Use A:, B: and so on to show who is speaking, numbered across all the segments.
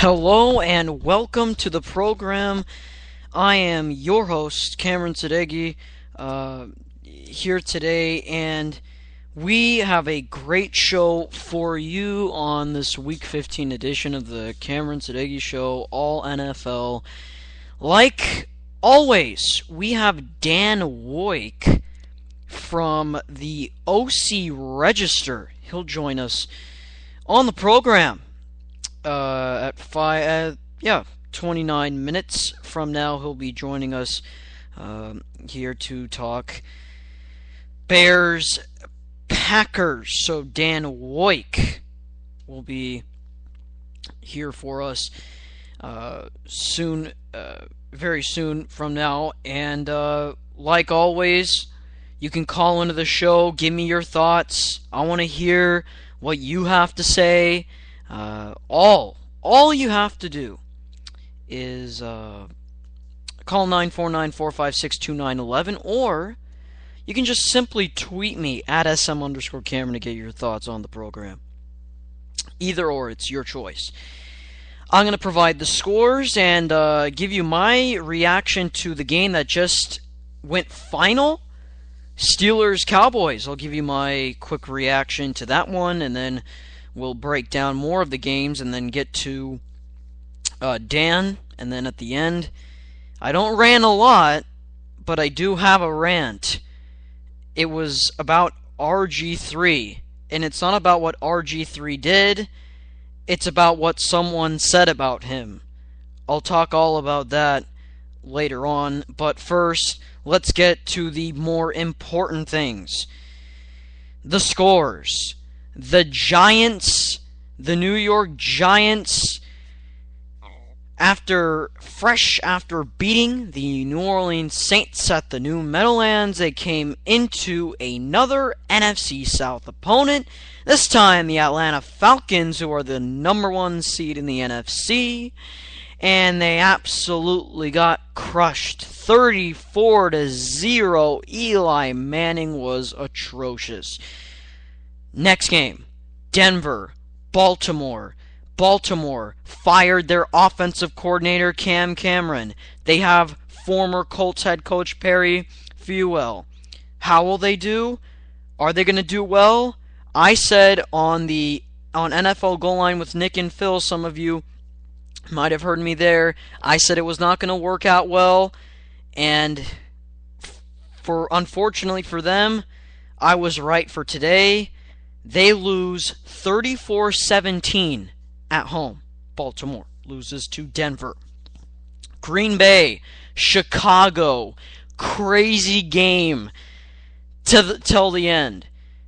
A: Hello and welcome to the program. I am your host, Cameron Sadeghi, here today, and we have a great show for you on this Week 15 edition of the Cameron Sadeghi Show, all NFL. Like always, we have Dan Woike from the OC Register. He'll join us on the program at 29 minutes from now. He'll be joining us here to talk Bears Packers. So Dan Woike will be here for us soon, very soon from now. And like always, you can call into the show, give me your thoughts. I want to hear what you have to say. All you have to do is call 949-456-2911, or you can just simply tweet me at SM_Cameron to get your thoughts on the program. Either or, it's your choice. I'm going to provide the scores and give you my reaction to the game that just went final. Steelers-Cowboys. I'll give you my quick reaction to that one, and then we'll break down more of the games and then get to Dan. And then at the end, I don't rant a lot, but I do have a rant. It was about RG3, and it's not about what RG3 did. It's about what someone said about him. I'll talk all about that later on, but first, let's get to the more important things. The scores. The Giants, the New York Giants, after beating the New Orleans Saints at the New Meadowlands, they came into another NFC South opponent. This time, the Atlanta Falcons, who are the number one seed in the NFC, and they absolutely got crushed, 34-0. Eli Manning was atrocious. Next game, Denver, Baltimore. Baltimore fired their offensive coordinator, Cameron. They have former Colts head coach Perry Fewell. How will they do? Are they going to do well? I said on NFL Goal Line with Nick and Phil, some of you might have heard me there, I said it was not going to work out well, and unfortunately for them, I was right for today. They lose 34-17 at home. Baltimore loses to Denver. Green Bay, Chicago, crazy game till the end.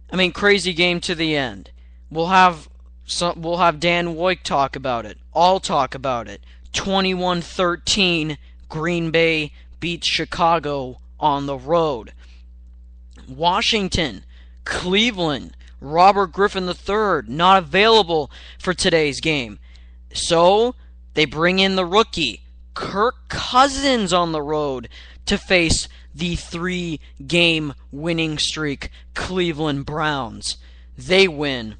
A: I mean, crazy game to the end. We'll have Dan Woike talk about it. I'll talk about it. 21-13, Green Bay beats Chicago on the road. Washington, Cleveland, Robert Griffin III not available for today's game. So, they bring in the rookie, Kirk Cousins, on the road to face the 3-game winning streak Cleveland Browns. They win.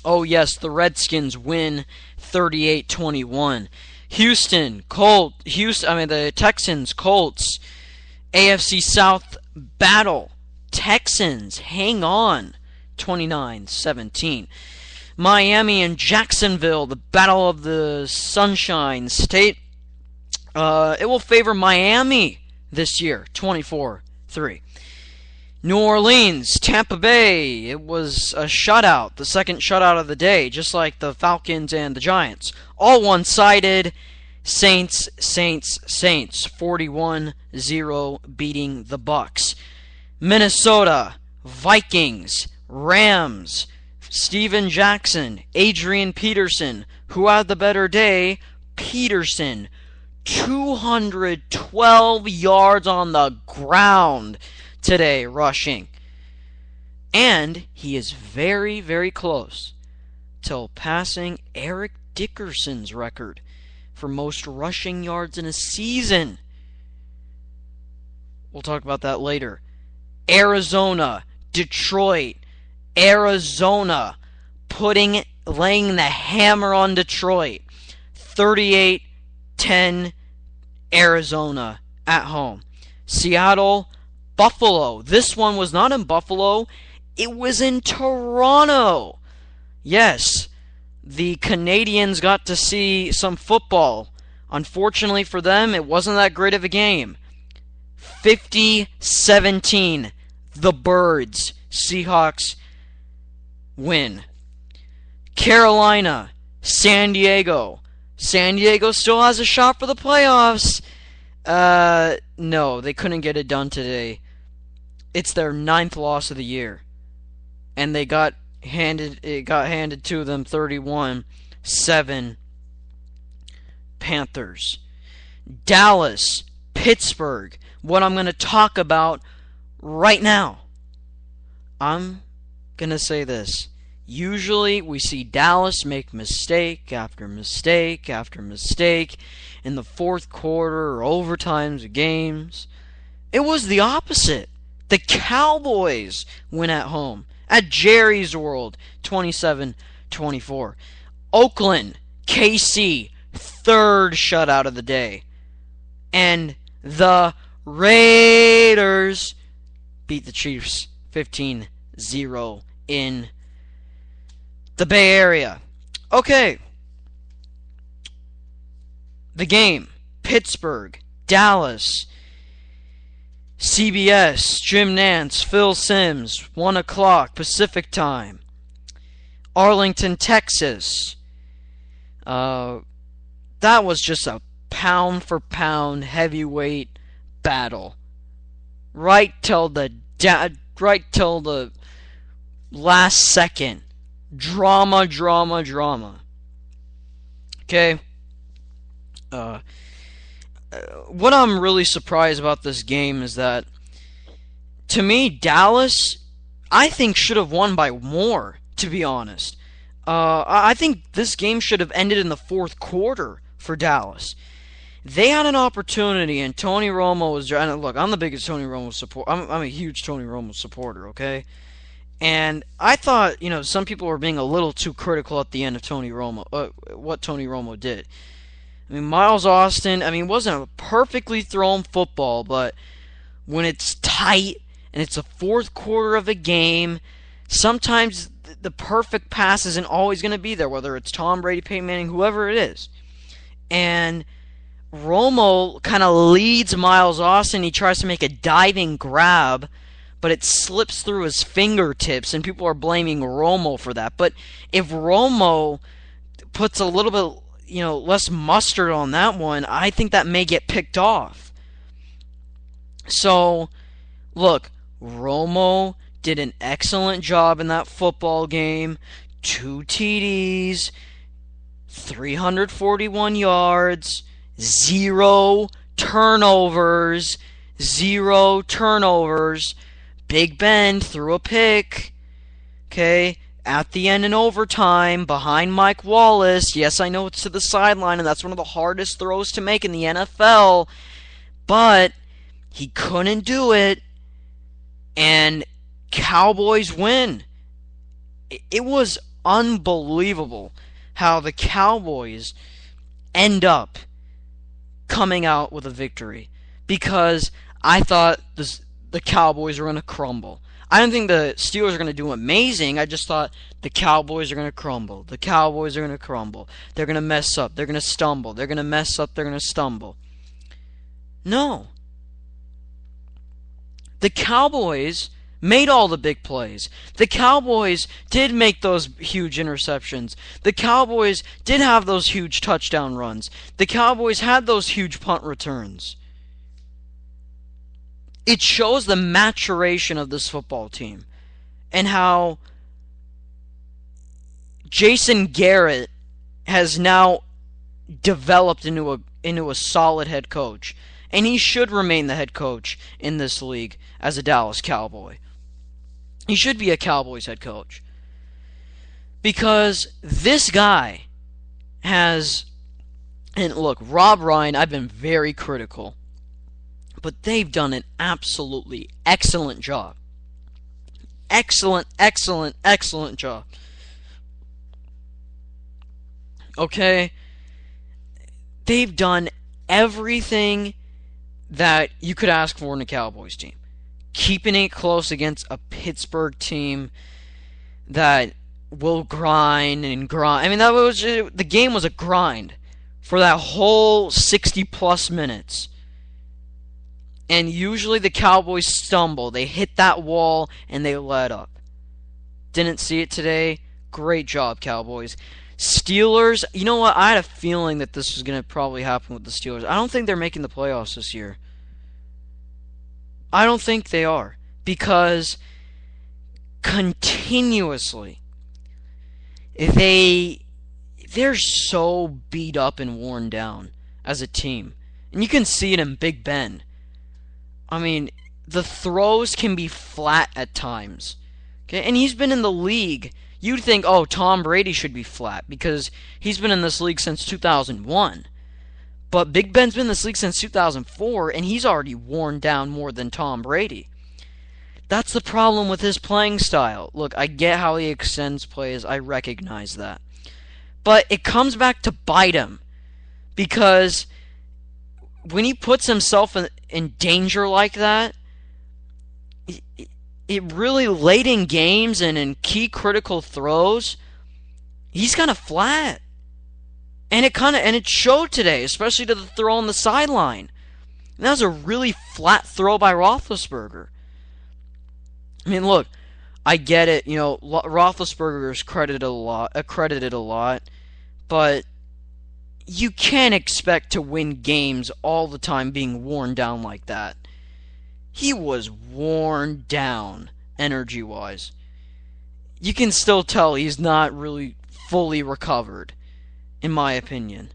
A: Oh yes, the Redskins win 38-21. The Texans, Colts, AFC South battle. Texans hang on, 29-17. Miami and Jacksonville, the battle of the Sunshine State. It will favor Miami this year, 24-3. New Orleans, Tampa Bay, it was a shutout, the second shutout of the day, just like the Falcons and the Giants. All one-sided. Saints, 41-0 beating the Bucks. Minnesota, Vikings, Rams, Steven Jackson, Adrian Peterson. Who had the better day? Peterson. 212 yards on the ground today rushing. And he is very, very close to passing Eric Dickerson's record for most rushing yards in a season. We'll talk about that later. Arizona, Detroit, Arizona laying the hammer on Detroit. 38-10 Arizona at home. Seattle, Buffalo. This one was not in Buffalo. It was in Toronto. Yes, the Canadians got to see some football. Unfortunately for them, it wasn't that great of a game. 50-17. The Birds. Seahawks win. Carolina, San Diego. San Diego still has a shot for the playoffs. No, they couldn't get it done today. It's their 9th loss of the year. And it got handed to them 31-7 Panthers. Dallas, Pittsburgh. What I'm going to talk about right now. I'm going to say this. Usually we see Dallas make mistake after mistake after mistake in the fourth quarter or overtimes of games. It was the opposite. The Cowboys win at home at Jerry's World, 27-24. Oakland, KC, 3rd shutout of the day. And the Raiders beat the Chiefs 15-0 in the Bay Area. Okay. The game. Pittsburgh, Dallas, CBS, Jim Nantz, Phil Simms, 1 o'clock Pacific time. Arlington, Texas. That was just a pound-for-pound heavyweight battle. Right till the last second. Drama. Okay? What I'm really surprised about this game is that, to me, Dallas, I think, should have won by more, to be honest. I think this game should have ended in the fourth quarter for Dallas. They had an opportunity, and Tony Romo was... And look, I'm the biggest Tony Romo supporter. I'm a huge Tony Romo supporter, okay? And I thought, some people were being a little too critical at the end of Tony Romo, what Tony Romo did. I mean, Miles Austin, it wasn't a perfectly thrown football, but when it's tight and it's a fourth quarter of a game, sometimes the perfect pass isn't always going to be there, whether it's Tom Brady, Peyton Manning, whoever it is. And Romo kind of leads Miles Austin. He tries to make a diving grab, but it slips through his fingertips, and people are blaming Romo for that. But if Romo puts a little bit, less mustard on that one, I think that may get picked off. So, look, Romo did an excellent job in that football game. 2 TDs, 341 yards, 0 turnovers. Big Ben threw a pick. Okay, at the end in overtime, behind Mike Wallace. Yes, I know it's to the sideline, and that's one of the hardest throws to make in the NFL. But he couldn't do it, and Cowboys win. It was unbelievable how the Cowboys end up coming out with a victory, because I thought the Cowboys were going to crumble. I don't think the Steelers are going to do amazing. I just thought the Cowboys are going to crumble. The Cowboys are going to crumble. They're going to mess up. They're going to stumble. They're going to mess up. They're going to stumble. No. The Cowboys made all the big plays. The Cowboys did make those huge interceptions. The Cowboys did have those huge touchdown runs. The Cowboys had those huge punt returns. It shows the maturation of this football team and how Jason Garrett has now developed into a solid head coach, and he should remain the head coach in this league as a Dallas Cowboy. He should be a Cowboys head coach, because this guy has, and look, Rob Ryan, I've been very critical, but they've done an absolutely excellent job. Excellent job. Okay? They've done everything that you could ask for in a Cowboys team. Keeping it close against a Pittsburgh team that will grind and grind. I mean, the game was a grind for that whole 60-plus minutes. And usually the Cowboys stumble. They hit that wall and they let up. Didn't see it today. Great job, Cowboys. Steelers, you know what? I had a feeling that this was going to probably happen with the Steelers. I don't think they're making the playoffs this year. I don't think they are. Because continuously, they're so beat up and worn down as a team. And you can see it in Big Ben. I mean, the throws can be flat at times. Okay, and he's been in the league. You'd think, oh, Tom Brady should be flat because he's been in this league since 2001. But Big Ben's been in this league since 2004, and he's already worn down more than Tom Brady. That's the problem with his playing style. Look, I get how he extends plays. I recognize that. But it comes back to bite him. Because when he puts himself in danger like that, it really late in games and in key critical throws, he's kind of flat. And it showed today, especially to the throw on the sideline. And that was a really flat throw by Roethlisberger. I mean, look, I get it. You know, Roethlisberger is credited a lot, but you can't expect to win games all the time being worn down like that. He was worn down, energy-wise. You can still tell he's not really fully recovered, in my opinion.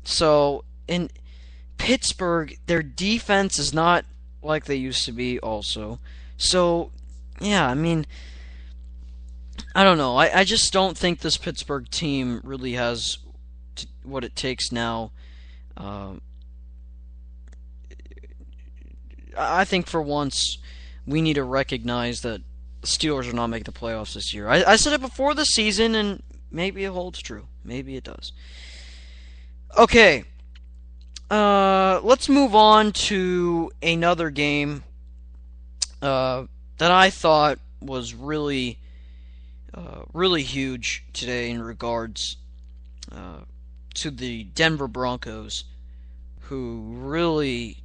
A: So, in Pittsburgh, their defense is not like they used to be also. So, yeah, I mean, I don't know. I just don't think this Pittsburgh team really has what it takes now. I think for once we need to recognize that the Steelers are not making the playoffs this year. I said it before the season, and maybe it holds true. Maybe it does. Okay. Let's move on to another game that I thought was really huge today in regards to the Denver Broncos, who really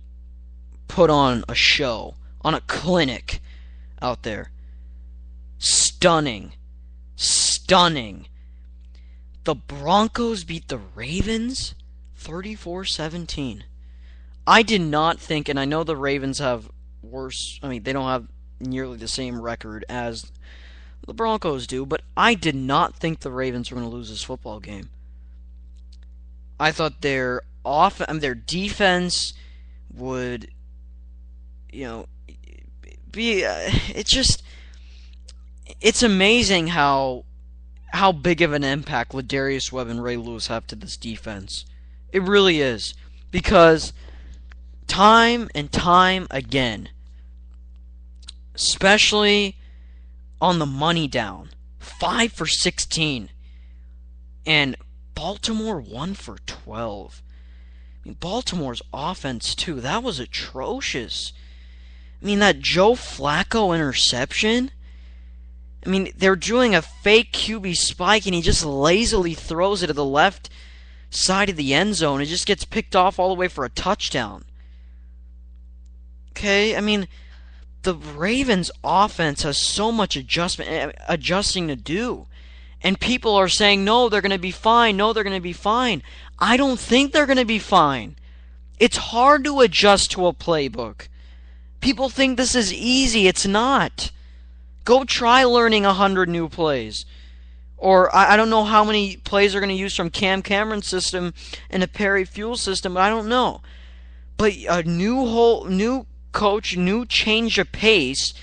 A: put on a show, on a clinic out there. Stunning. The Broncos beat the Ravens 34-17. I did not think, and I know the Ravens have they don't have nearly the same record as the Broncos do, but I did not think the Ravens were going to lose this football game. I thought their defense would, be. It's amazing how big of an impact Ladarius Webb and Ray Lewis have to this defense. It really is, because time and time again, especially on the money down, 5 for 16, and Baltimore 1 for 12. I mean, Baltimore's offense, too, that was atrocious. I mean, that Joe Flacco interception, I mean, they're doing a fake QB spike, and he just lazily throws it to the left side of the end zone. It just gets picked off all the way for a touchdown. Okay, I mean, the Ravens' offense has so much adjusting to do. And people are saying, no, they're going to be fine. No, they're going to be fine. I don't think they're going to be fine. It's hard to adjust to a playbook. People think this is easy. It's not. Go try learning 100 new plays. Or I don't know how many plays they're going to use from Cameron's system and a Perry Fuel system, but I don't know. But a new coach, new change of pace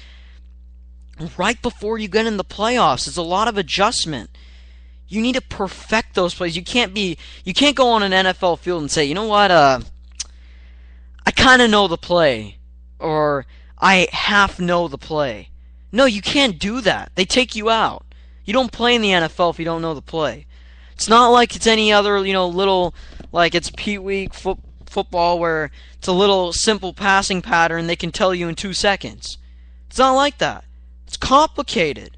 A: right before you get in the playoffs. It's a lot of adjustment. You need to perfect those plays. You can't go on an NFL field and say, you know what, I kind of know the play, or I half know the play. No, you can't do that. They take you out. You don't play in the NFL if you don't know the play. It's not like it's any other, little like it's Pee Wee football where it's a little simple passing pattern they can tell you in 2 seconds. It's not like that. It's complicated.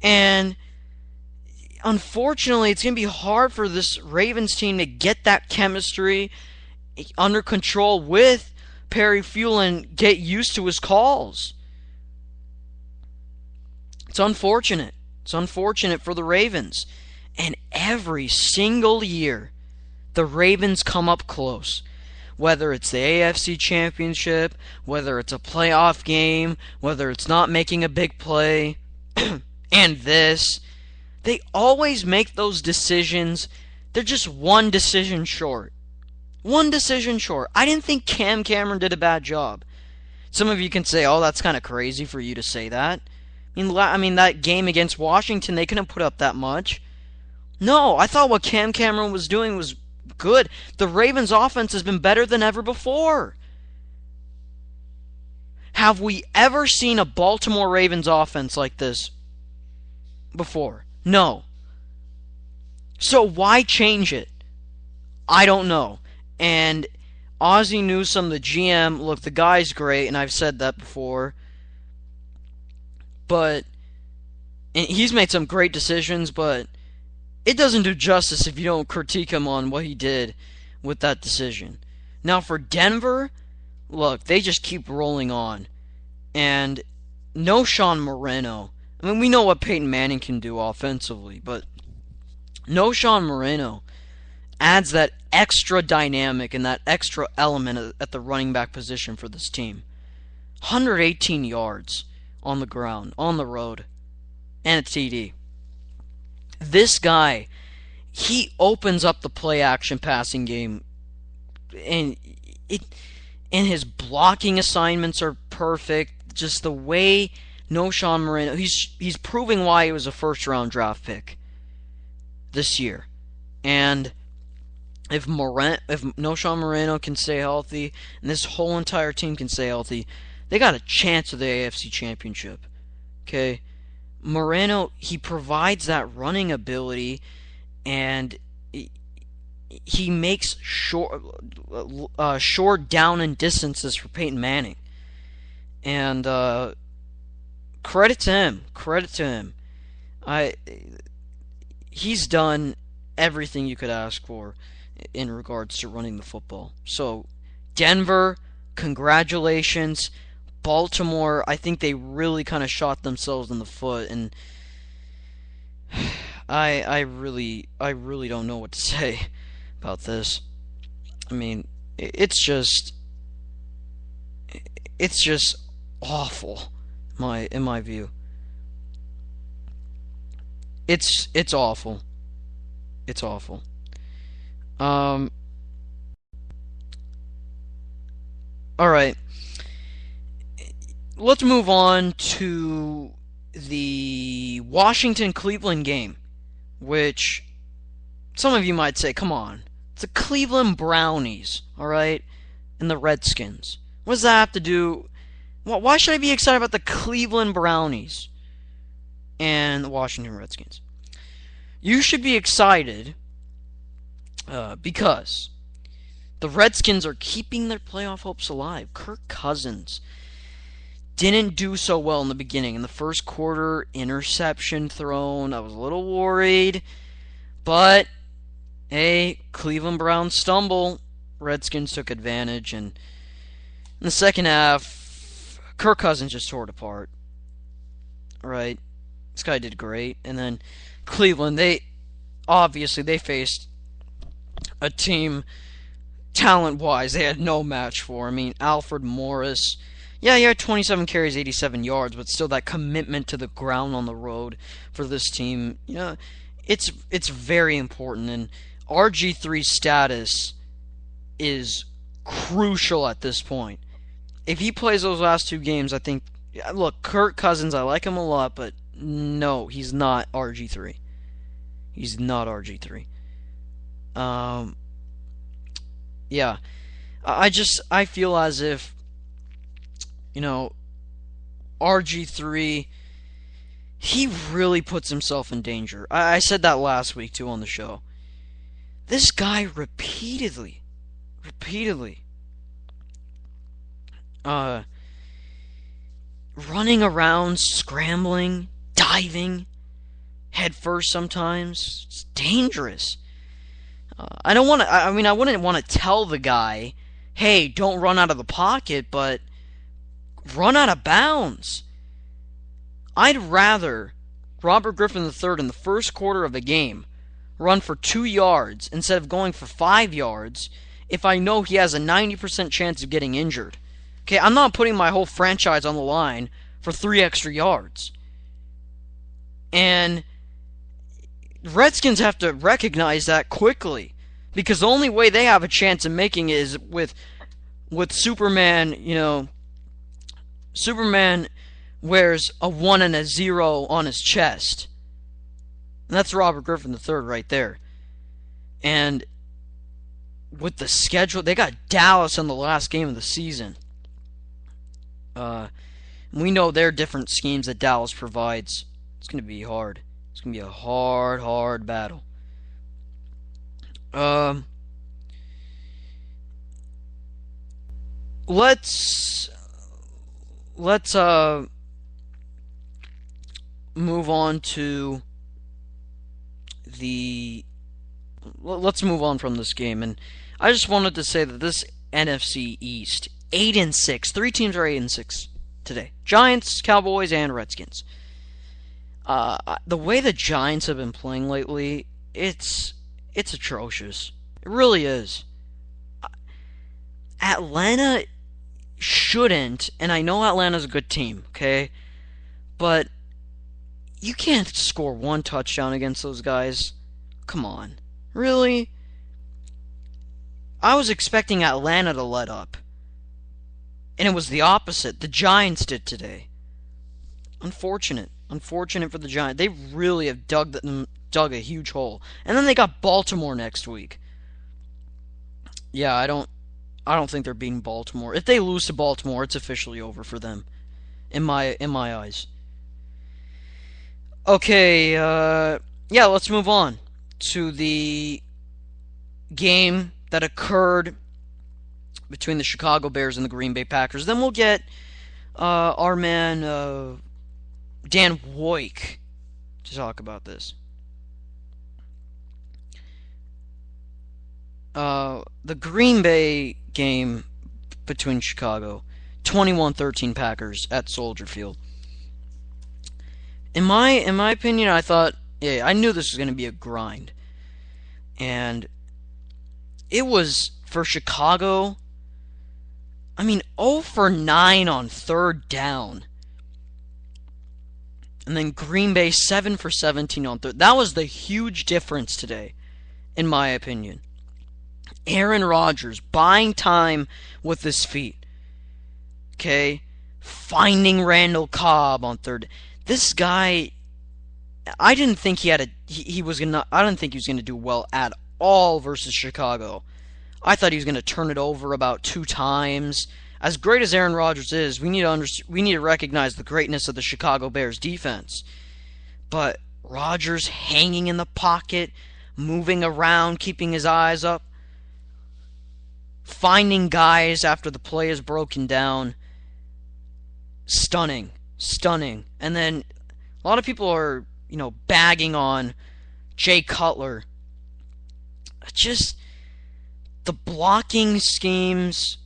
A: And unfortunately, it's going to be hard for this Ravens team to get that chemistry under control with Perry Fuel and get used to his calls. It's unfortunate. It's unfortunate for the Ravens. And every single year, the Ravens come up close. Whether it's the AFC Championship, whether it's a playoff game, whether it's not making a big play, and this, they always make those decisions. They're just one decision short. One decision short. I didn't think Cameron did a bad job. Some of you can say, oh, that's kind of crazy for you to say that. I mean, that game against Washington, they couldn't put up that much. No, I thought what Cameron was doing was good. The Ravens' offense has been better than ever before. Have we ever seen a Baltimore Ravens offense like this before? No. So why change it? I don't know. And Ozzie Newsome, the GM, look, the guy's great, and I've said that before. But and he's made some great decisions, but it doesn't do justice if you don't critique him on what he did with that decision. Now for Denver, look, they just keep rolling on. And no Sean Moreno. I mean, we know what Peyton Manning can do offensively, but no Sean Moreno adds that extra dynamic and that extra element at the running back position for this team. 118 yards on the ground, on the road, and a TD. This guy, he opens up the play-action passing game, and his blocking assignments are perfect. Just the way Sean Moreno, he's proving why he was a first-round draft pick this year. And if Sean Moreno can stay healthy, and this whole entire team can stay healthy, they got a chance at the AFC Championship. Okay? Moreno, he provides that running ability, and he makes short down and distances for Peyton Manning. And credit to him. Credit to him. He's done everything you could ask for in regards to running the football. So, Denver, congratulations. Baltimore, I think they really kind of shot themselves in the foot, and I really don't know what to say about this. I mean, it's just awful, in my view. It's awful. It's awful. All right. Let's move on to the Washington-Cleveland game, which some of you might say, come on, it's the Cleveland Brownies, all right, and the Redskins. What does that have to do? Why should I be excited about the Cleveland Brownies and the Washington Redskins? You should be excited because the Redskins are keeping their playoff hopes alive. Kirk Cousins didn't do so well in the beginning. In the first quarter, interception thrown. I was a little worried. But, hey, Cleveland Browns stumble. Redskins took advantage. And in the second half, Kirk Cousins just tore it apart. Right? This guy did great. And then Cleveland, they faced a team, talent-wise, they had no match for. I mean, Alfred Morris, yeah, he had 27 carries, 87 yards, but still that commitment to the ground on the road for this team, you know, it's very important. And RG3's status is crucial at this point. If he plays those last two games, I think, look, Kirk Cousins, I like him a lot, but no, he's not RG3. He's not RG3. Yeah. I feel as if, you know, RG3, he really puts himself in danger. I said that last week, too, on the show. This guy repeatedly, running around, scrambling, diving, head first sometimes. It's dangerous. I don't want to. I mean, I wouldn't want to tell the guy, "Hey, don't run out of the pocket," but run out of bounds. I'd rather Robert Griffin III in the first quarter of a game run for 2 yards instead of going for 5 yards if I know he has a 90% chance of getting injured. Okay, I'm not putting my whole franchise on the line for 3 extra yards. And Redskins have to recognize that quickly, because the only way they have a chance of making it is with Superman. Superman wears a 1 and a 0 on his chest. And that's Robert Griffin III right there. And with the schedule, they got Dallas in the last game of the season. We know there are different schemes that Dallas provides. It's going to be hard. It's going to be a hard battle. Let's move on to let's move on from this game. And I just wanted to say that this NFC East, 8-6, 3 teams are 8-6 today: Giants, Cowboys, and Redskins. The way the Giants have been playing lately, it's atrocious. It really is. Atlanta shouldn't, and I know Atlanta's a good team, okay? But you can't score 1 touchdown against those guys. Come on. Really? I was expecting Atlanta to let up. And it was the opposite. The Giants did today. Unfortunate. Unfortunate for the Giants. They really have dug a huge hole. And then they got Baltimore next week. Yeah, I don't think they're beating Baltimore. If they lose to Baltimore, it's officially over for them. In my eyes. Okay, yeah, let's move on to the game that occurred between the Chicago Bears and the Green Bay Packers. Then we'll get our man Dan Woike to talk about this. The Green Bay game between Chicago, 21-13 Packers at Soldier Field. In my opinion, I thought, yeah, I knew this was going to be a grind. And it was, for Chicago, 0 for 9 on 3rd down. And then Green Bay 7 for 17 on 3rd. That was the huge difference today, in my opinion. Aaron Rodgers buying time with his feet. Okay? Finding Randall Cobb on 3rd. This guy, I didn't think I didn't think he was gonna do well at all versus Chicago. I thought he was gonna turn it over about 2 times. As great as Aaron Rodgers is, we need to recognize the greatness of the Chicago Bears defense. But Rodgers hanging in the pocket, moving around, keeping his eyes up, finding guys after the play is broken down. Stunning. And then a lot of people are, bagging on Jay Cutler. Just the blocking schemes,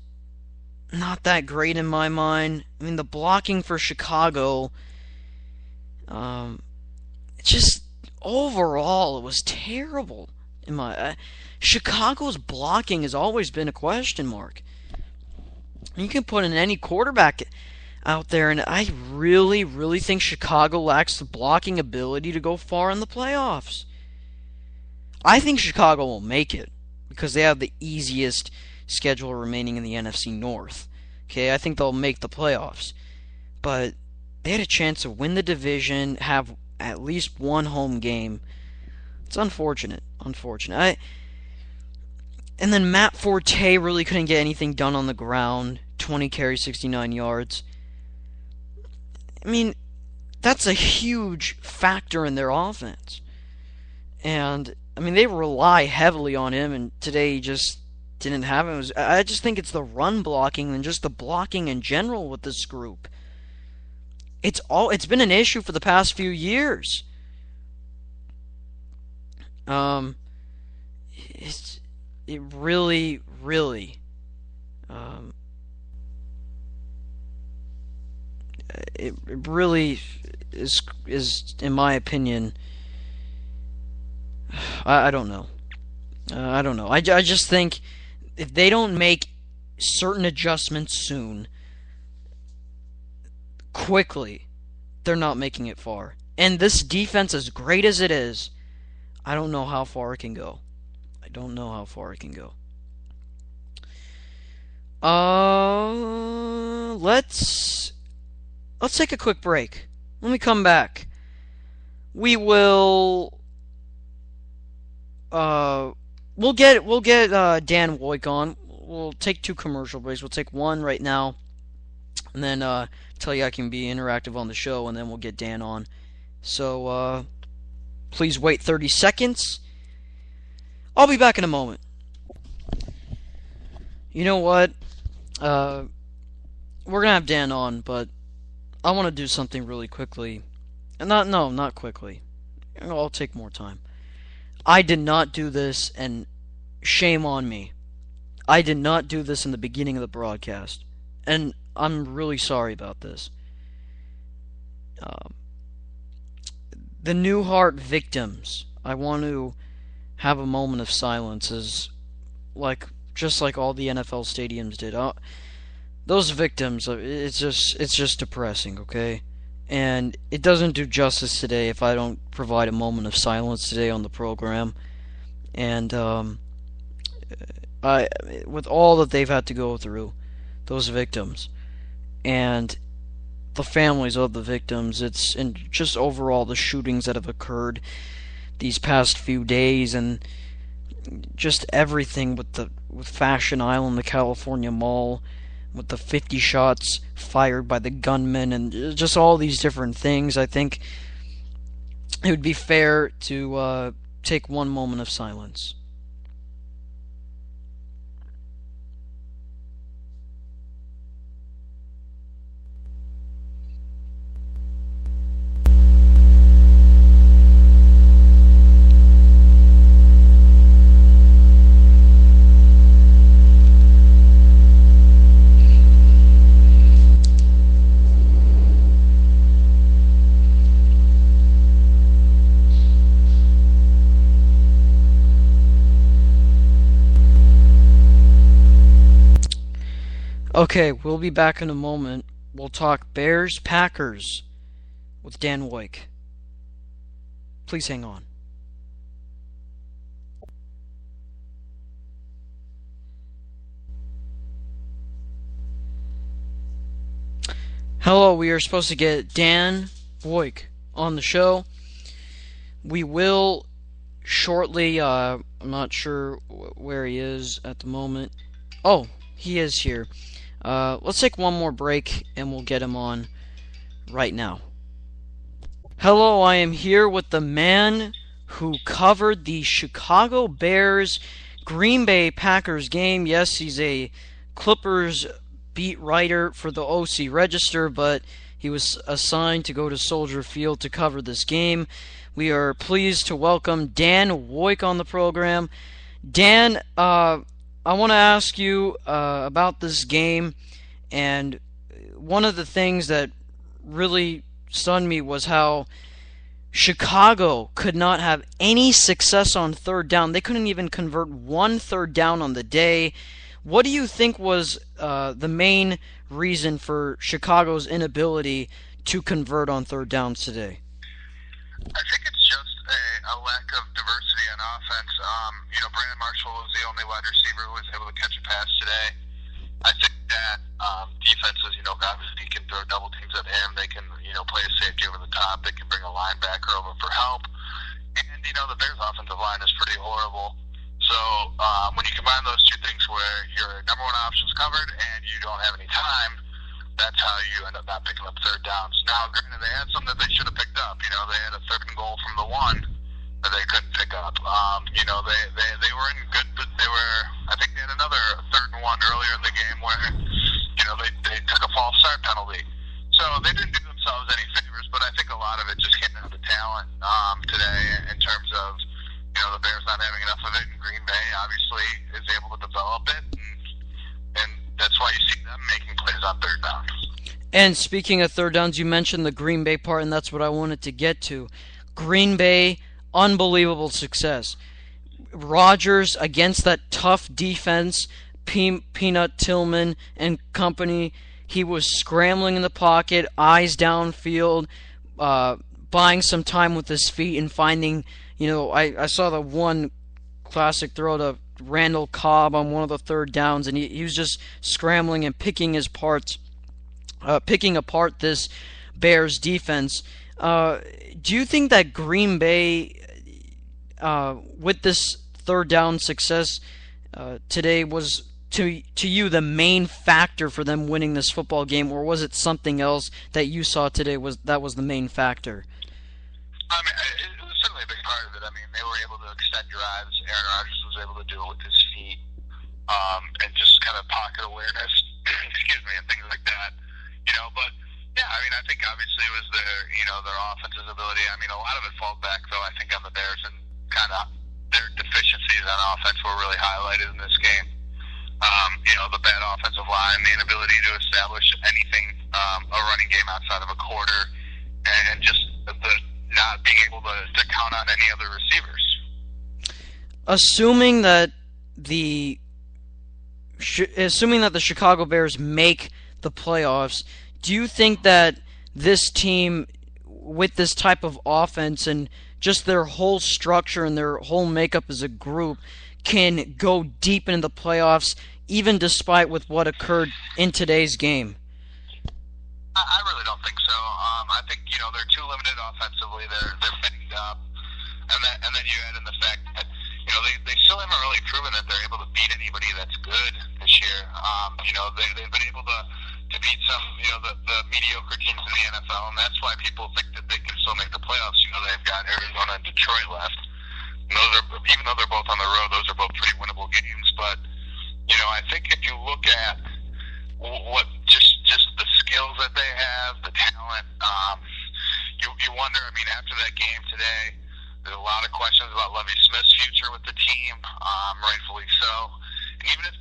A: not that great in my mind. The blocking for Chicago, just overall, it was terrible. Chicago's blocking has always been a question mark. You can put in any quarterback out there, and I really think Chicago lacks the blocking ability to go far in the playoffs. I think Chicago will make it because they have the easiest schedule remaining in the NFC North. Okay, I think they'll make the playoffs. But they had a chance to win the division, have at least 1 home game. It's unfortunate. And then Matt Forte really couldn't get anything done on the ground. 20 carries, 69 yards. That's a huge factor in their offense. And I mean, they rely heavily on him, and today he just didn't have him. I just think it's the run blocking and just the blocking in general with this group. It's been an issue for the past few years. It really, really, um, it really is in my opinion. I don't know. I don't know. I just think if they don't make certain adjustments soon, quickly, they're not making it far. And this defense, as great as it is, I don't know how far it can go. I don't know how far it can go. Let's take a quick break. When we come back, we will we'll get Dan Woike on. We'll take 2 commercial breaks. We'll take one right now, and then tell you I can be interactive on the show, and then we'll get Dan on. So please wait 30 seconds. I'll be back in a moment. You know what? We're gonna have Dan on, but I want to do something really quickly. And not quickly. I'll take more time. I did not do this, and shame on me. I did not do this in the beginning of the broadcast, and I'm really sorry about this. The Newhart victims. I want to have a moment of silence, just like all the NFL stadiums did. Those victims, it's just depressing, okay? And it doesn't do justice today if I don't provide a moment of silence today on the program. And with all that they've had to go through, those victims, and the families of the victims, and just overall the shootings that have occurred these past few days, and just everything with Fashion Island, the California Mall, with the 50 shots fired by the gunmen, and just all these different things. I think it would be fair to take one moment of silence. Okay, we'll be back in a moment. We'll talk Bears-Packers with Dan Woike. Please hang on. Hello, we are supposed to get Dan Woike on the show. We will shortly. I'm not sure where he is at the moment. Oh, he is here. Let's take one more break, and we'll get him on right now. Hello, I am here with the man who covered the Chicago Bears Green Bay Packers game. Yes, he's a Clippers beat writer for the OC Register, but he was assigned to go to Soldier Field to cover this game. We are pleased to welcome Dan Woike on the program. Dan, I want to ask you about this game, and one of the things that really stunned me was how Chicago could not have any success on third down. They couldn't even convert 1 third down on the day. What do you think was the main reason for Chicago's inability to convert on third downs today?
B: I think it's just a lack of diversity on offense. Brandon Marshall was the only wide receiver who was able to catch a pass today. I think that defenses, obviously can throw double teams at him. They can, play a safety over the top. They can bring a linebacker over for help. And, the Bears' offensive line is pretty horrible. So when you combine those two things where your number one option's covered and you don't have any time, that's how you end up not picking up third downs. Now, granted, they had something that they should have picked up. They had a third and goal from the 1, that they couldn't pick up. They were in good, but I think they had another 3rd and 1 earlier in the game where, they took a false start penalty. So they didn't do themselves any favors, but I think a lot of it just came down to talent today in terms of, the Bears not having enough of it, and Green Bay obviously is able to develop it, and that's why you see them making plays on 3rd down.
A: And speaking of 3rd downs, you mentioned the Green Bay part, and that's what I wanted to get to. Green Bay, unbelievable success. Rodgers against that tough defense, Peanut Tillman and company, he was scrambling in the pocket, eyes downfield, buying some time with his feet and finding, I saw the one classic throw to Randall Cobb on one of the 3rd downs, and he was just scrambling and picking apart this Bears defense. Do you think that Green Bay, with this 3rd down success today, was to you the main factor for them winning this football game, or was it something else that you saw today that was the main factor?
B: It was certainly a big part of it. They were able to extend drives. Aaron Rodgers was able to do it with his feet, and just kind of pocket awareness, and things like that. But yeah, I think obviously it was their offensive ability. A lot of it falls back though, I think, on the Bears, and kind of their deficiencies on offense were really highlighted in this game. The bad offensive line, the inability to establish anything, a running game outside of a quarter, and just the not being able to count on any other receivers.
A: Assuming that the Chicago Bears make the playoffs, do you think that this team, with this type of offense and just their whole structure and their whole makeup as a group, can go deep into the playoffs, even despite with what occurred in today's game?
B: I really don't think so. I think they're too limited offensively. They're banged up, and then you add in the fact that they still haven't really proven that they're able to beat anybody that's good this year. They've been able to beat some the mediocre teams in the NFL, and that's why people think that they can still make the playoffs. They've got Arizona and Detroit left. And those are, even though they're both on the road, those are both pretty winnable games. But I think if you look at what just the skills that they have, the talent, you wonder. After that game today, there's a lot of questions about Lovie Smith's future with the team, rightfully so. And even if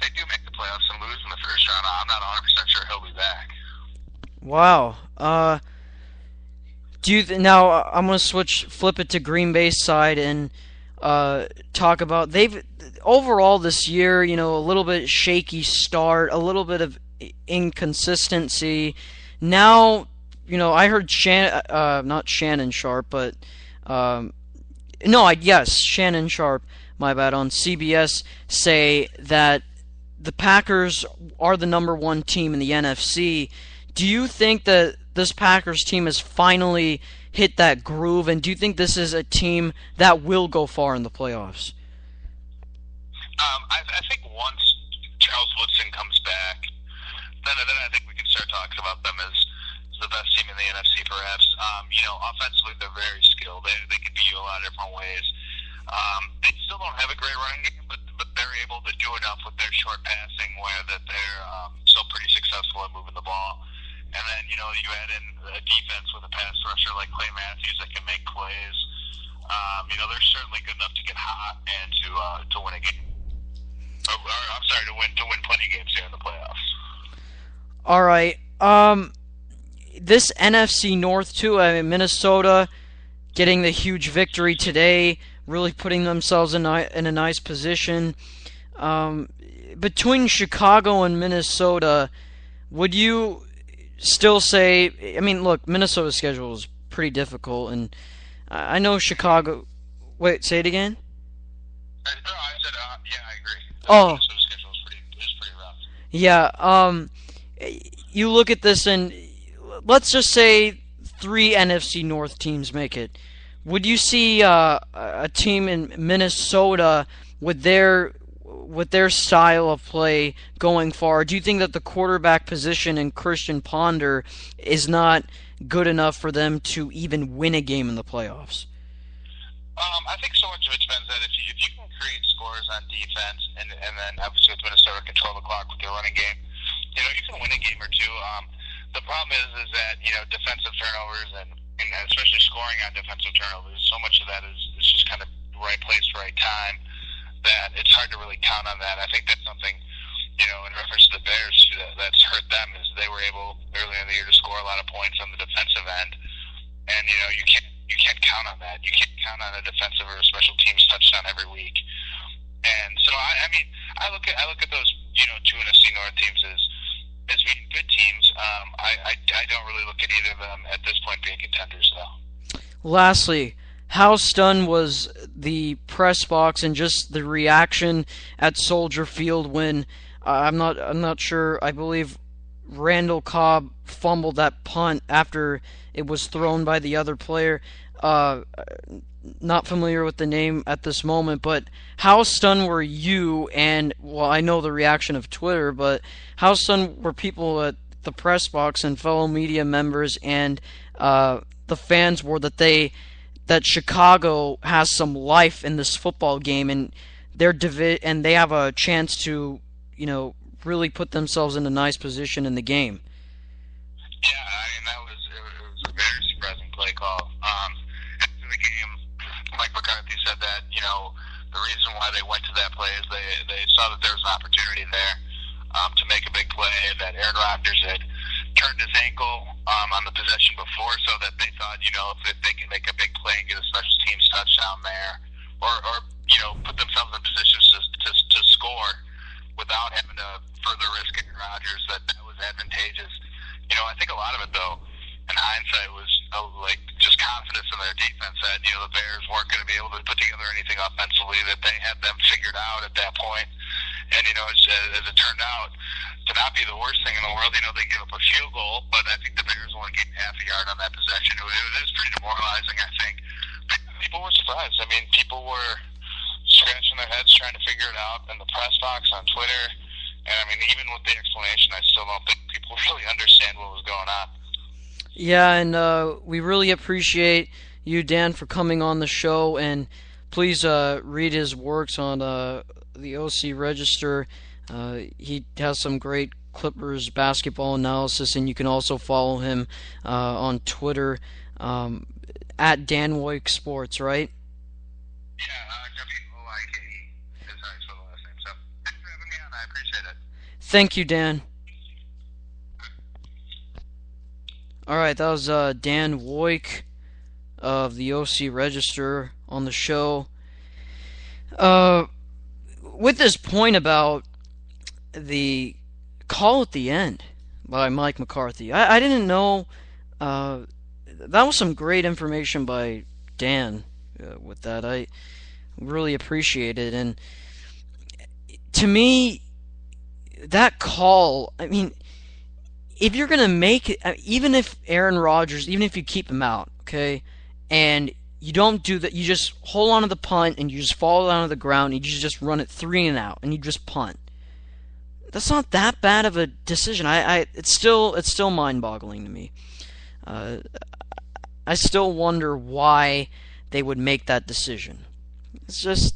B: they do make the playoffs and lose in the first round, I'm not 100% sure he'll be back.
A: Wow. Now I'm going to flip it to Green Bay's side and talk about they've overall this year, a little bit shaky start, a little bit of inconsistency. Now, I heard not Shannon Sharp, but Shannon Sharp, my bad, on CBS say that the Packers are the number 1 team in the NFC. Do you think that this Packers team has finally hit that groove, and do you think this is a team that will go far in the playoffs?
B: I think once Charles Woodson comes back, then I think we can start talking about them as the best team in the NFC, perhaps. Offensively, they're very skilled. They can beat you a lot of different ways. They still don't have a great running game, but they're able to do enough with their short passing where that they're still pretty successful at moving the ball. And then, you add in a defense with a pass rusher like Clay Matthews that can make plays. They're certainly good enough to get hot and to win a game. To win plenty of games here in the playoffs.
A: All right. This NFC North too. Minnesota getting the huge victory today, really putting themselves in a nice position. Between Chicago and Minnesota, would you still say? Look, Minnesota's schedule is pretty difficult, and I know Chicago. Wait, say it again.
B: No, I said, yeah, I agree.
A: Minnesota's
B: schedule is pretty rough.
A: Yeah. You look at this, and let's just say 3 NFC North teams make it. Would you see a team in Minnesota with their style of play going far? Do you think that the quarterback position in Christian Ponder is not good enough for them to even win a game in the playoffs?
B: I think so much of it depends that if you can create scores on defense, and then obviously with Minnesota control the clock with their running game, you can win a game or two. The problem is that defensive turnovers and especially scoring on defensive turnovers, so much of that is just kind of right place, right time, that it's hard to really count on that. I think that's something in reference to the Bears that's hurt them, is they were able early in the year to score a lot of points on the defensive end, and you can't count on that. You can't count on a defensive or a special teams touchdown every week. And so I look at those two NFC North teams as being good teams. I don't really look at either of them at this point being contenders, though.
A: Lastly, how stunned was the press box and just the reaction at Soldier Field when I'm not sure. I believe Randall Cobb fumbled that punt after it was thrown by the other player. Not familiar with the name at this moment, but how stunned were you? And well, I know the reaction of Twitter, but how stunned were people at the press box and fellow media members and the fans were that Chicago has some life in this football game, and and they have a chance to really put themselves in a nice position in the game.
B: Yeah, it was a very surprising play call. After the game, Mike McCarthy said that the reason why they went to that play is they saw that there was an opportunity there to make a big play, that Aaron Rodgers had turned his ankle on the possession before, so that they thought if they can make a big play and get a special teams touchdown there, or put themselves in positions to score without having to further risk Aaron Rodgers, that was advantageous. I think a lot of it, though, in hindsight, was just confidence in their defense that the Bears weren't going to be able to put together anything offensively, that they had them figured out at that point. And as it turned out to not be the worst thing in the world, they gave up a field goal, but I think the Bears only gained half a yard on that possession. It was pretty demoralizing, I think. People were surprised. People were scratching their heads trying to figure it out in the press box, on Twitter. And even with the explanation, I still don't think people really understand what was going on.
A: Yeah, and we really appreciate you, Dan, for coming on the show. And please read his works on the OC Register. He has some great Clippers basketball analysis, and you can also follow him on Twitter at Dan Woike Sports, right?
B: Yeah, W-O-I-K-E is how you spell the last name. So thanks for having me on. I appreciate it.
A: Thank you, Dan. All right, that was Dan Woike of the OC Register on the show. With this point about the call at the end by Mike McCarthy, I didn't know. That was some great information by Dan with that. I really appreciate it. And to me, that call, if you're going to make it, even if Aaron Rodgers, even if you keep him out, okay, and you don't do that, you just hold on to the punt and you just fall down to the ground and you just run it 3 and out and you just punt. That's not that bad of a decision. It's still mind-boggling to me. I still wonder why they would make that decision. It's just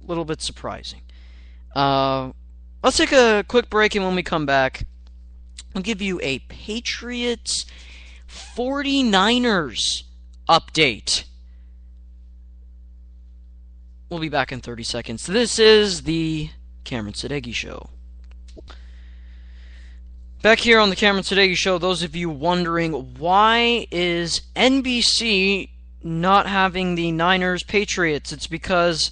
A: a little bit surprising. Let's take a quick break, and when we come back, I'll give you a Patriots 49ers update. We'll be back in 30 seconds. This is the Cameron Sadeghi Show. Back here on the Cameron Sadeghi Show, those of you wondering, why is NBC not having the Niners Patriots? It's because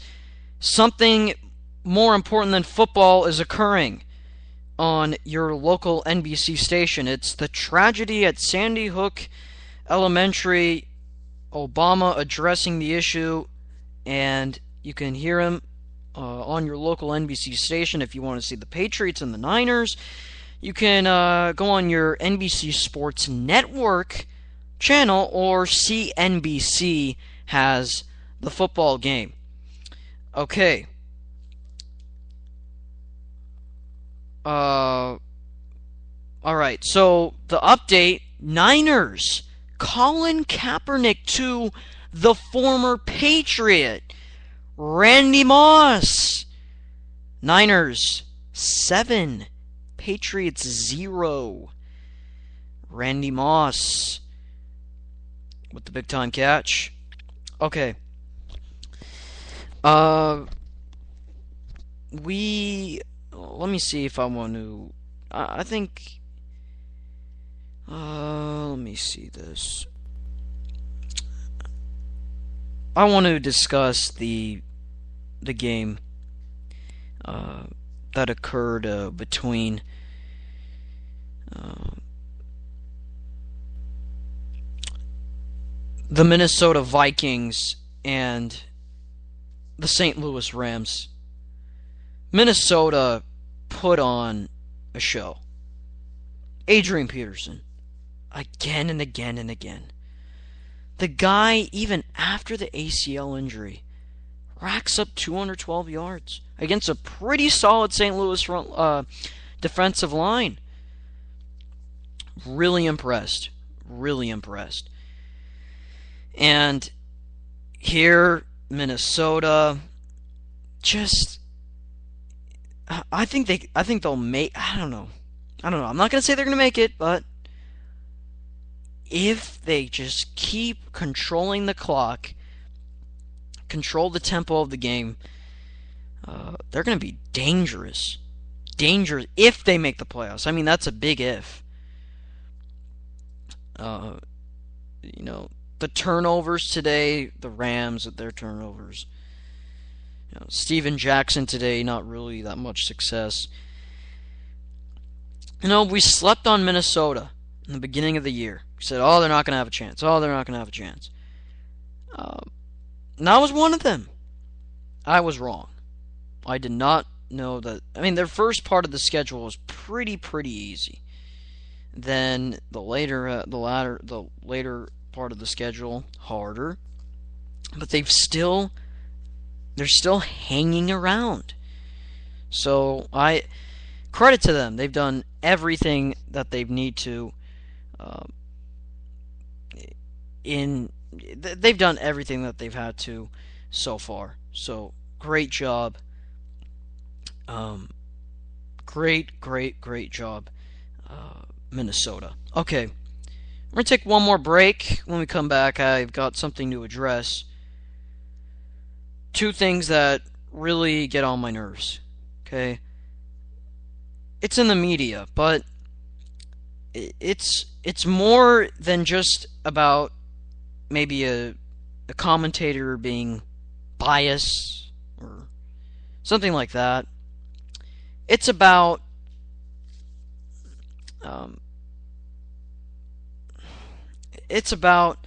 A: something more important than football is occurring on your local NBC station. It's the tragedy at Sandy Hook Elementary. Obama addressing the issue, and you can hear him on your local NBC station. If you want to see the Patriots and the Niners, you can go on your NBC Sports Network channel, or CNBC has the football game. Okay. Alright, so the update, Niners, Colin Kaepernick to the former Patriot, Randy Moss. Niners 7, Patriots 0. Randy Moss with the big time catch. Okay. Let me see if I want to. I think. Let me see this. I want to discuss the game that occurred between the Minnesota Vikings and the St. Louis Rams. Minnesota put on a show. Adrian Peterson, again and again and again. The guy, even after the ACL injury, racks up 212 yards against a pretty solid St. Louis front, defensive line. Really impressed. Really impressed. And here, Minnesota, just, I think they'll make. I don't know. I'm not gonna say they're gonna make it, but if they just keep controlling the clock, control the tempo of the game, they're gonna be dangerous. Dangerous if they make the playoffs. I mean, that's a big if. The turnovers today, the Rams with their turnovers. Steven Jackson today, not really that much success. We slept on Minnesota in the beginning of the year. We said, they're not going to have a chance. They're not going to have a chance. And I was one of them. I was wrong. I did not know that. I mean, their first part of the schedule was pretty easy. Then the later part of the schedule harder. But they're still hanging around. So credit to them. They've done everything that they need to. They've done everything that they've had to so far. So great job. Great job, Minnesota. Okay, we're gonna take one more break. When we come back, I've got something to address. Two things that really get on my nerves. Okay, it's in the media, but it's more than just about maybe a commentator being biased or something like that. It's about it's about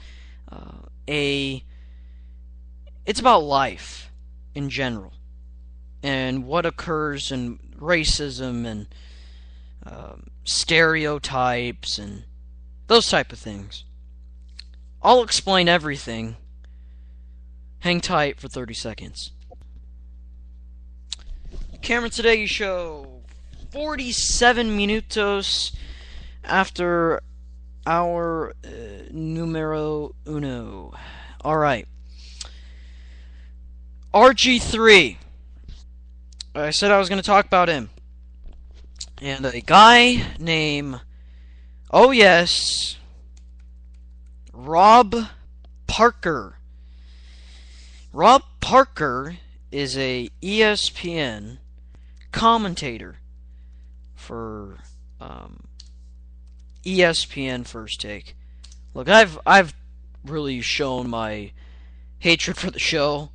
A: life in general and what occurs in racism and stereotypes and those type of things. I'll explain everything. Hang tight for 30 seconds. Cameron Sadeghi Show, 47 minutos after our numero uno. Alright. RG3. I said I was going to talk about him. And a guy named, oh yes, Rob Parker. Rob Parker is a ESPN commentator for ESPN First Take. Look, I've really shown my hatred for the show.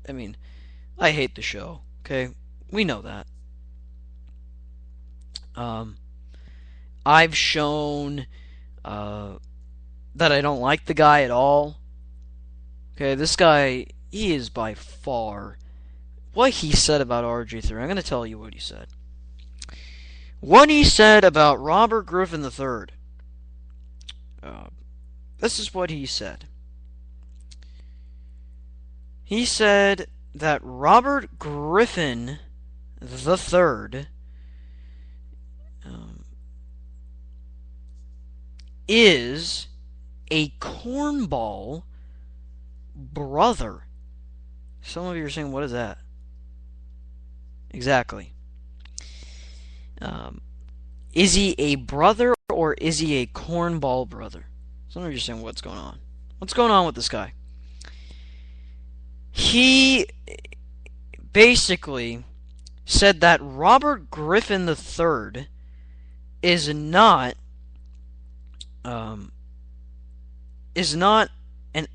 A: I mean, I hate the show. Okay, we know that. I've shown that I don't like the guy at all. Okay, this guy, he is by far what he said about RG3. I'm going to tell you what he said. What he said about Robert Griffin III. This is what he said. He said that Robert Griffin III is a cornball brother. Some of you are saying, what is that? Exactly. Is he a brother or is he a cornball brother? Some of you are saying, what's going on? What's going on with this guy? He basically said that Robert Griffin III is not an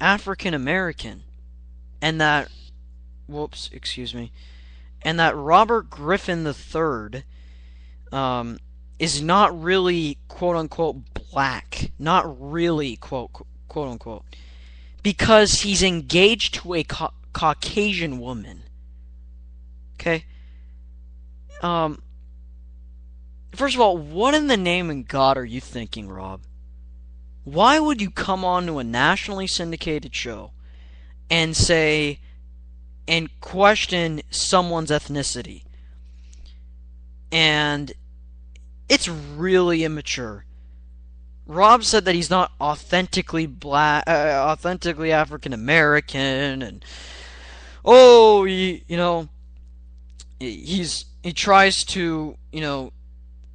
A: African American, and that and that Robert Griffin III is not really quote unquote black, not really quote unquote, because he's engaged to a Caucasian woman. Okay. First of all, what in the name of God are you thinking, Rob? Why would you come on to a nationally syndicated show and say and question someone's ethnicity? And it's really immature. Rob said that he's not authentically black, authentically African American, and he tries to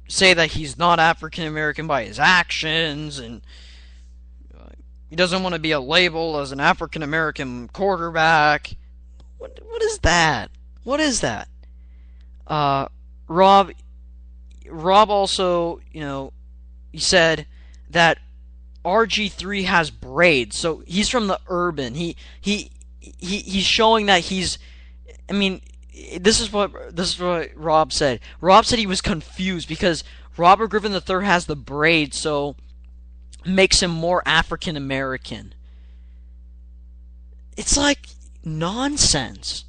A: say that he's not African American by his actions, and he doesn't want to be a label as an African American quarterback. What is that? What is that? Rob also, he said that RG3 has braids, so he's from the urban. He's showing that he's. I mean, this is what Rob said. Rob said he was confused because Robert Griffin III has the braids, so makes him more African American. It's like nonsense.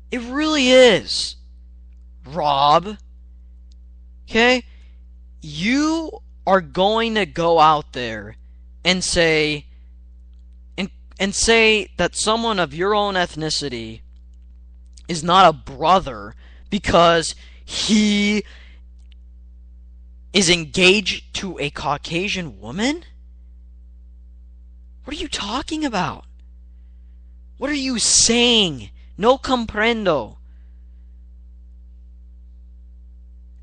A: It really is. Rob. Okay? You are going to go out there and say that someone of your own ethnicity is not a brother because he is engaged to a Caucasian woman? What are you talking about? What are you saying? No comprendo.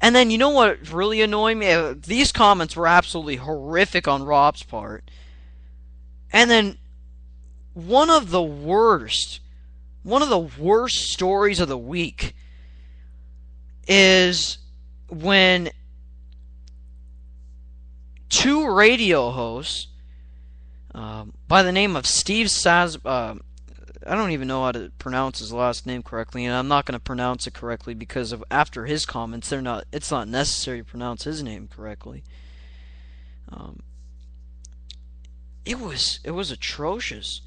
A: And then, you know what really annoyed me? These comments were absolutely horrific on Rob's part. And then, one of the worst stories of the week is when two radio hosts by the name of Steve I don't even know how to pronounce his last name correctly, and I'm not going to pronounce it correctly because after his comments, it's not necessary to pronounce his name correctly. It was atrocious.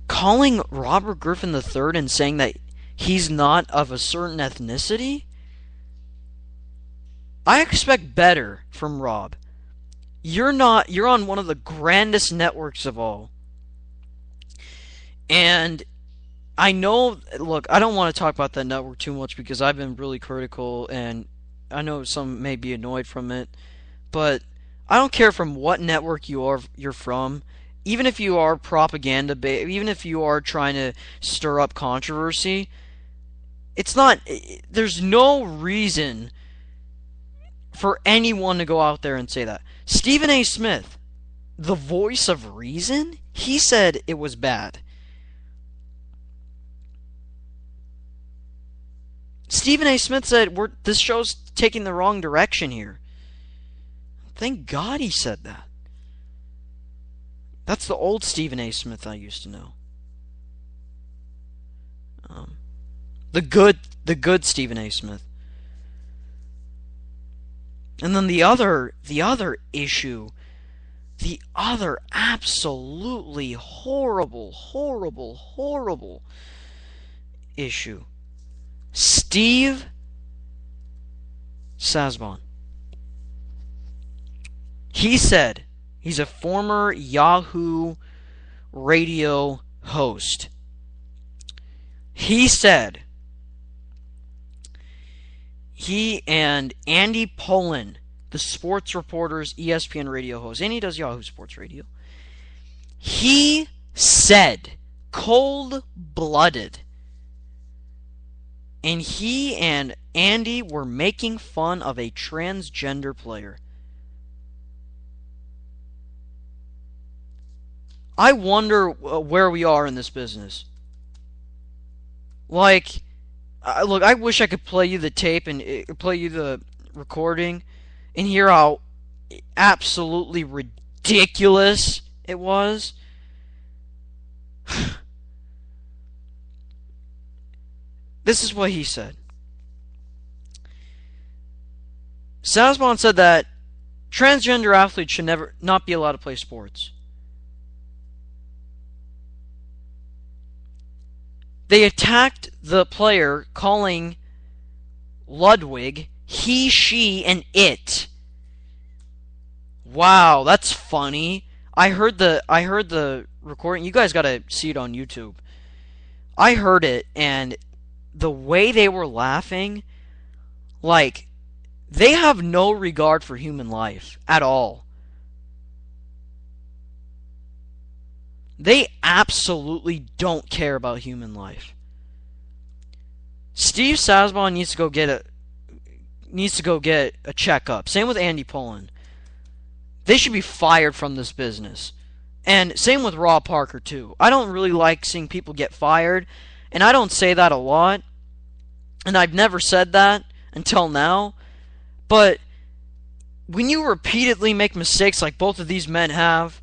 A: Calling Robert Griffin III and saying that he's not of a certain ethnicity? I expect better from Rob. You're on one of the grandest networks of all. And I know, look, I don't want to talk about that network too much because I've been really critical, and I know some may be annoyed from it, but I don't care from what network you're from. Even if you are propaganda based, even if you are trying to stir up controversy, there's no reason for anyone to go out there and say that. Stephen A. Smith, the voice of reason, he said it was bad. Stephen A. Smith said this show's taking the wrong direction here. Thank God he said that. That's the old Stephen A. Smith I used to know. The good Stephen A. Smith. And then the other issue, the other absolutely horrible issue. Steve Sazbon. He said he's a former Yahoo radio host. He said he and Andy Pollin, the sports reporter's ESPN radio host, and he does Yahoo Sports Radio, He said, cold-blooded, and he and Andy were making fun of a transgender player. I wonder where we are in this business. Like, look, I wish I could play you the tape and play you the recording and hear how absolutely ridiculous it was. This is what he said. Sadeghi said that transgender athletes should not be allowed to play sports. They attacked the player, calling Ludwig he, she, and it. Wow, that's funny. I heard the recording. You guys gotta see it on YouTube. I heard it, and the way they were laughing, like, they have no regard for human life at all. They absolutely don't care about human life. Steve Sadeghi needs to go get a checkup. Same with Andy Pollin. They should be fired from this business. And same with Rob Parker too. I don't really like seeing people get fired, and I don't say that a lot. And I've never said that until now. But when you repeatedly make mistakes like both of these men have,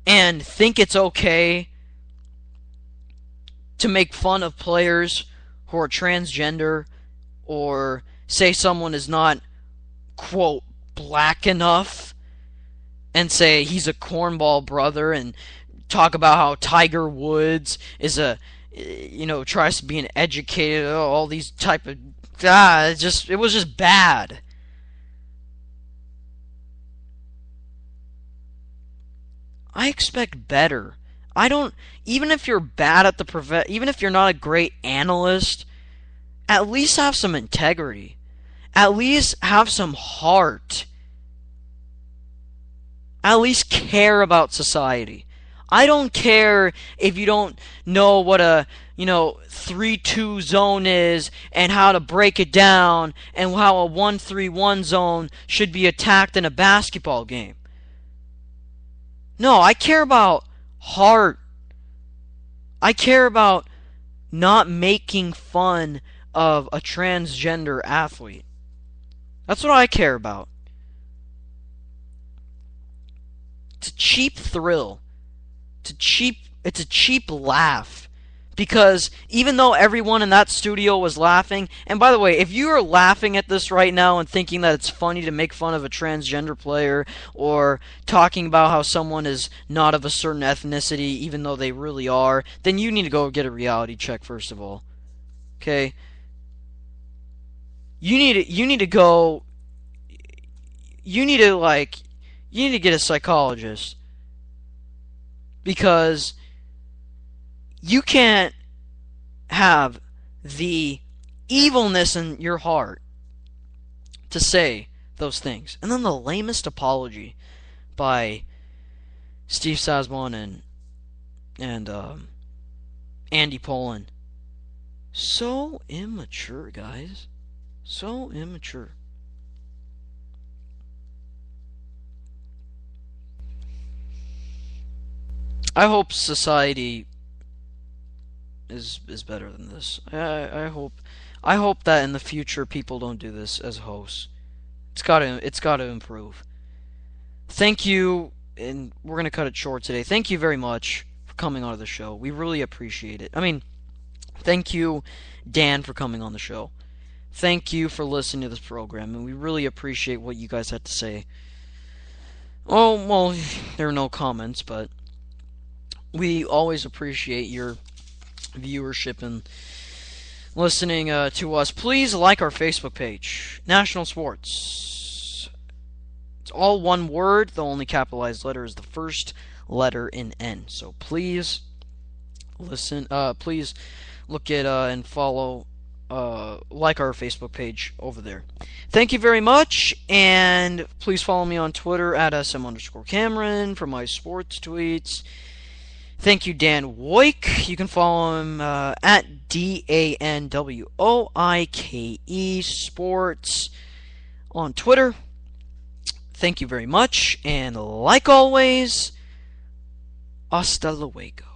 A: and think it's okay to make fun of players who are transgender, or say someone is not, quote, black enough, and say he's a cornball brother, and talk about how Tiger Woods is tries to be an educated, all these type of, it was just bad. I expect better. Even if you're bad at even if you're not a great analyst, at least have some integrity. At least have some heart. At least care about society. I don't care if you don't know what a 3-2 zone is, and how to break it down, and how a 1-3-1 zone should be attacked in a basketball game. No, I care about heart. I care about not making fun of a transgender athlete. That's what I care about. It's a cheap thrill. It's a cheap laugh. Because even though everyone in that studio was laughing, and by the way, if you are laughing at this right now and thinking that it's funny to make fun of a transgender player, or talking about how someone is not of a certain ethnicity even though they really are, then you need to go get a reality check first of all. Okay? You need to get a psychologist. Because you can't have the evilness in your heart to say those things. And then the lamest apology by Steve Sadeghi and Andy Pollin. So immature, guys. So immature. I hope society is better than this. I hope that in the future people don't do this as hosts. It's gotta improve. Thank you, and we're gonna cut it short today. Thank you very much for coming on the show. We really appreciate it. Thank you, Dan, for coming on the show. Thank you for listening to this program, and we really appreciate what you guys had to say. Oh, well, there are no comments, but we always appreciate your viewership and listening to us. Please like our Facebook page, National Sports. It's all one word. The only capitalized letter is the first letter in N. So please listen. Please look at and follow like our Facebook page over there. Thank you very much, and please follow me on Twitter at SM_Cameron for my sports tweets. Thank you, Dan Woike. You can follow him at DANWOIKE Sports on Twitter. Thank you very much, and like always, hasta luego.